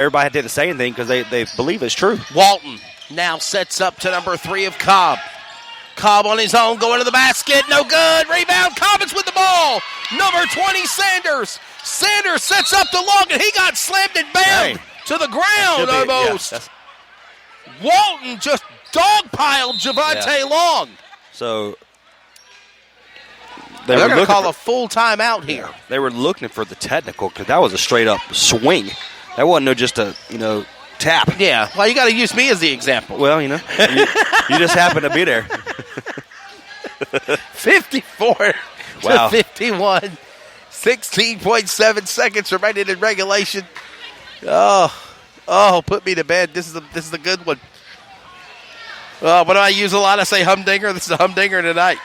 everybody didn't say anything because they believe it's true. Walton now sets up to number 3 of Cobb. Cobb on his own, going to the basket. No good. Rebound. Comets with the ball. Number 20, Sanders. Sanders sets up the long, and he got slammed and bammed to the ground almost. Yeah, Walton just dogpiled Javante Long. So they're going to call a full timeout here. Yeah, they were looking for the technical because that was a straight-up swing. That wasn't just a, tap. Yeah, well, you got to use me as the example. Well, you just happen to be there. 54 to 51. 16.7 seconds remaining in regulation. Oh, put me to bed. This is a good one. What do I use a lot? I say humdinger. This is a humdinger tonight.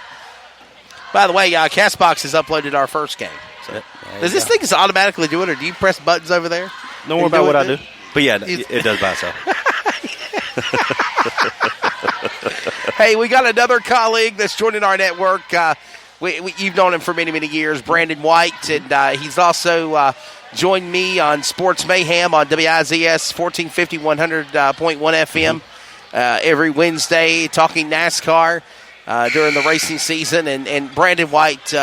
By the way, CastBox has uploaded our first game. So, does this thing just automatically do it, or do you press buttons over there? Don't worry about what I do. But yeah, it does by itself. Hey, we got another colleague that's joining our network. You've known him for many, many years, Brandon White, and he's also joined me on Sports Mayhem on WIZS 1450 100.1 FM every Wednesday, talking NASCAR during the racing season. And Brandon White,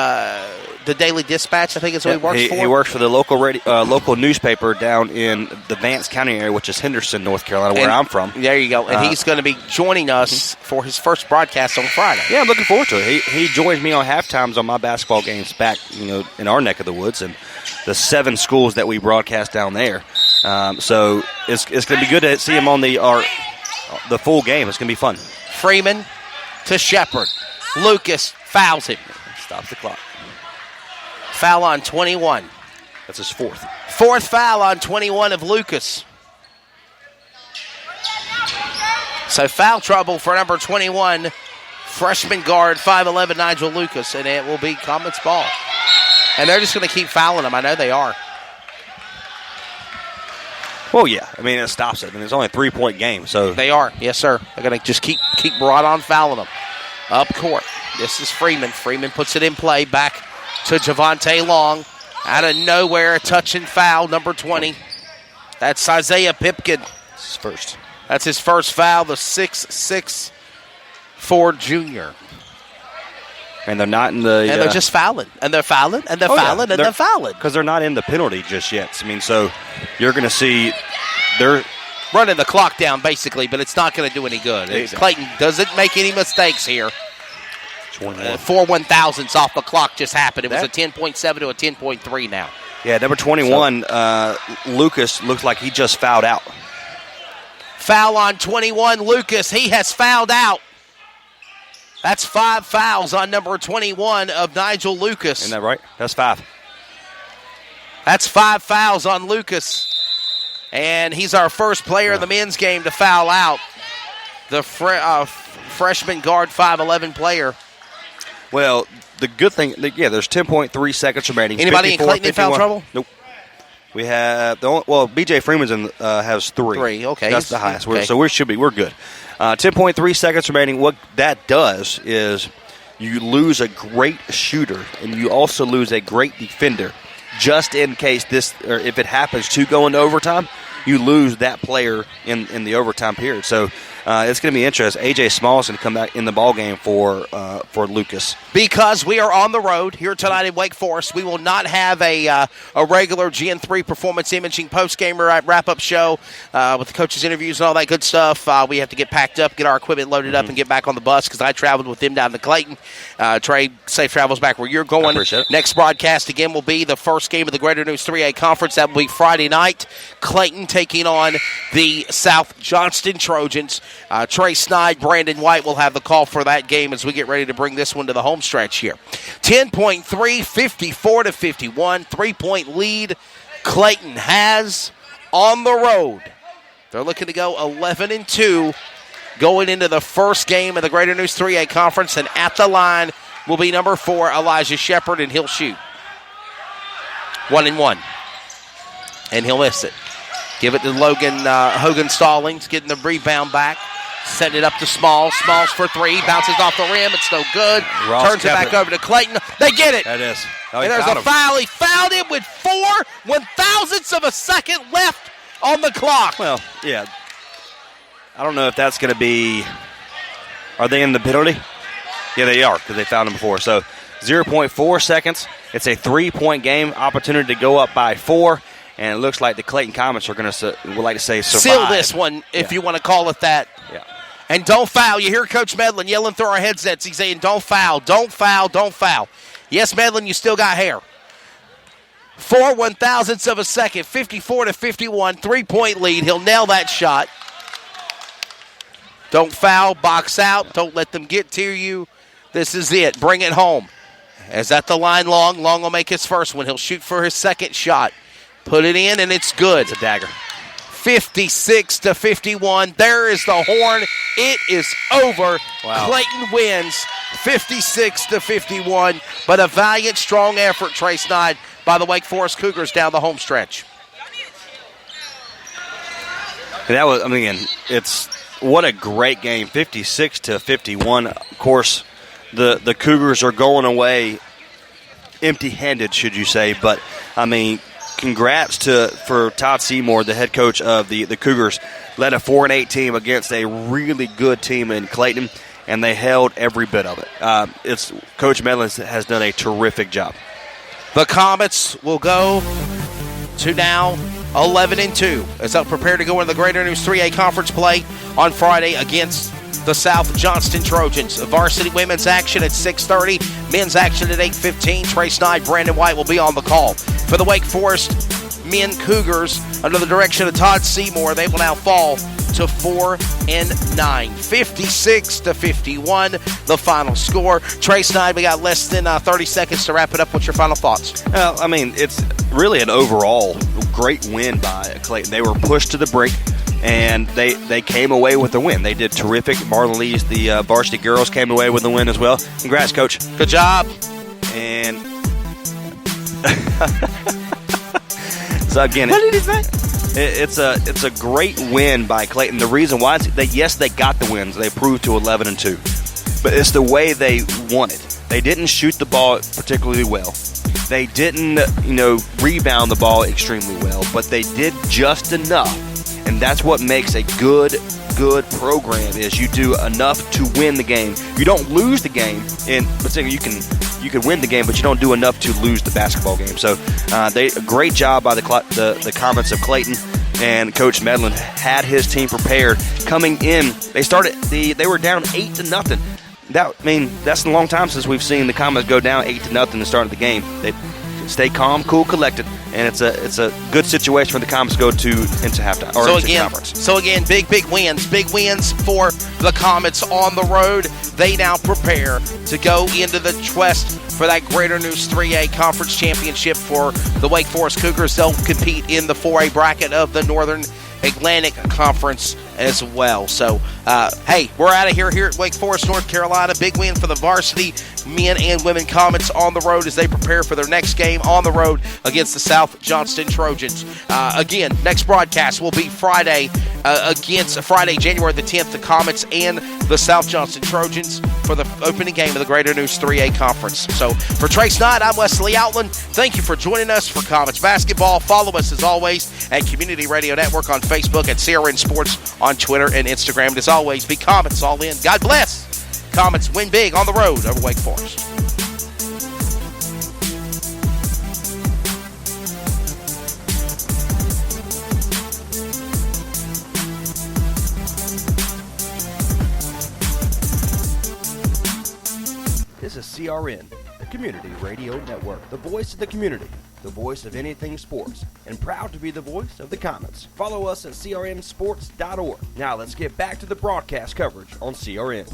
the Daily Dispatch, I think is what he works for. He works for the local newspaper down in the Vance County area, which is Henderson, North Carolina, where I'm from. There you go. And he's going to be joining us for his first broadcast on Friday. Yeah, I'm looking forward to it. He joins me on halftimes on my basketball games back, in our neck of the woods and the 7 schools that we broadcast down there. So it's going to be good to see him on the full game. It's going to be fun. Freeman to Shepard. Lucas fouls him. Stops the clock. Foul on 21. That's his fourth. Fourth foul on 21 of Lucas. So foul trouble for number 21, freshman guard, 5'11", Nigel Lucas, and it will be Comets ball. And they're just going to keep fouling him. I know they are. Well, yeah. I mean, it stops it. It's only a 3-point game. So they are. Yes, sir. They're going to just keep right on fouling them. Up court. This is Freeman. Freeman puts it in play. Back to Javante Long. Out of nowhere, a touch and foul, number 20. That's Isaiah Pipkin. His first. That's his first foul, the 6'6" Ford Jr. And they're not in the... And they're just fouling. And they're fouling. And they're fouling. And they're fouling. Because they're not in the penalty just yet. I mean, so you're going to see... They're running the clock down, basically, but it's not going to do any good. Exactly. Clayton doesn't make any mistakes here. 4 1,000ths off the clock just happened. It was a 10.7 to a 10.3 now. Yeah, number 21, Lucas, looks like he just fouled out. Foul on 21, Lucas. He has fouled out. That's 5 fouls on number 21 of Nigel Lucas. Isn't that right? That's 5. That's 5 fouls on Lucas. And he's our first player in the men's game to foul out. The freshman guard, 5'11" player. Well, the good thing, there's 10.3 seconds remaining. Anybody in Clayton in foul trouble? Nope. We have, B.J. Freeman has 3. 3, okay. That's the highest. Okay. So we're good. 10.3 seconds remaining. What that does is you lose a great shooter, and you also lose a great defender. Just in case if it happens to go into overtime, you lose that player in the overtime period. So it's going to be interesting. A.J. Small's going to come back in the ball game for Lucas. Because we are on the road here tonight in Wake Forest, we will not have a regular GN3 Performance Imaging post-game wrap-up show with the coaches' interviews and all that good stuff. We have to get packed up, get our equipment loaded up, and get back on the bus because I traveled with them down to Clayton. Trey, safe travels back where you're going. I appreciate it. Next broadcast, again, will be the first game of the Greater News 3A Conference. That will be Friday night. Clayton taking on the South Johnston Trojans. Trey Snide, Brandon White will have the call for that game as we get ready to bring this one to the home stretch here. 10.3, 54 to 51, 3-point lead Clayton has on the road. They're looking to go 11-2 going into the first game of the Greater News 3A Conference, and at the line will be number 4, Elijah Shepard, and he'll shoot. 1-1. And he'll miss it. Give it to Hogan Stallings, getting the rebound back. Send it up to Smalls. Smalls for 3. Bounces off the rim. It's no good. Turns it back over to Clayton. They get it. That is. And there's a foul. He fouled him with 4 1,000ths of a second left on the clock. Well, yeah. I don't know if that's going to be – are they in the penalty? Yeah, they are because they found them before. So 0.4 seconds. It's a 3-point game, opportunity to go up by 4. And it looks like the Clayton Comets are going to, would like to say, survive. Seal this one, if you want to call it that. Yeah. And don't foul. You hear Coach Medlin yelling through our headsets. He's saying, don't foul, don't foul, don't foul. Yes, Medlin, you still got hair. 4 1,000ths of a second, 54-51, 3-point lead. He'll nail that shot. Don't foul, box out. Don't let them get to you. This is it. Bring it home. As at the line, Long. Long will make his first one. He'll shoot for his second shot. Put it in, and it's good. It's a dagger. 56-51. There is the horn. It is over. Wow. Clayton wins 56-51. But a valiant, strong effort, Trey Snyde, by the Wake Forest Cougars down the home stretch. That was, I mean, it's what a great game. 56-51. Of course, the Cougars are going away empty-handed, should you say. But, I mean, congrats for Todd Seymour, the head coach of the Cougars. Led a 4-8 team against a really good team in Clayton, and they held every bit of it. Coach Medlin has done a terrific job. The Comets will go to now 11-2 as they'll prepare to go into the Greater News 3A conference play on Friday against the South Johnston Trojans. Varsity women's action at 6:30, men's action at 8:15. Trey Snyde, Brandon White will be on the call. For the Wake Forest men Cougars, under the direction of Todd Seymour, they will now fall to 4-9. 56-51, the final score. Trey Snyde, we got less than 30 seconds to wrap it up. What's your final thoughts? Well, I mean, it's really an overall great win by Clayton. They were pushed to the brink, and they came away with the win. They did terrific. Marlon Lee's, the varsity girls, came away with the win as well. Congrats, Coach. Good job. And so again, what did he say? It's a great win by Clayton. The reason why is they got the wins. They proved to 11-2, but it's the way they won it. They didn't shoot the ball particularly well. They didn't, rebound the ball extremely well, but they did just enough, and that's what makes a good program. Is you do enough to win the game. You don't lose the game, but you can win the game, but you don't do enough to lose the basketball game. So, a great job by the Comets of Clayton, and Coach Medlin had his team prepared coming in. They were down 8-0. That's a long time since we've seen the Comets go down 8-0 at the start of the game. They stay calm, cool, collected, and it's a good situation for the Comets to go into halftime or into conference. So again, big wins for the Comets on the road. They now prepare to go into the West for that Greater News 3A Conference Championship for the Wake Forest Cougars. They'll compete in the 4A bracket of the Northern Atlantic Conference as well. So, hey, we're out of here at Wake Forest, North Carolina. Big win for the varsity men and women Comets on the road as they prepare for their next game on the road against the South Johnston Trojans. Again, next broadcast will be Friday, January the 10th, the Comets and the South Johnston Trojans for the opening game of the Greater News 3A Conference. So, for Trey Snyde, I'm Wesley Outland. Thank you for joining us for Comets basketball. Follow us, as always, at Community Radio Network on Facebook, at CRN Sports on Twitter and Instagram. And as always, be Comets all in. God bless. Comets win big on the road over Wake Forest. This is CRN, the Community Radio Network, the voice of the community, the voice of anything sports, and proud to be the voice of the Comets. Follow us at crnsports.org. Now let's get back to the broadcast coverage on CRN.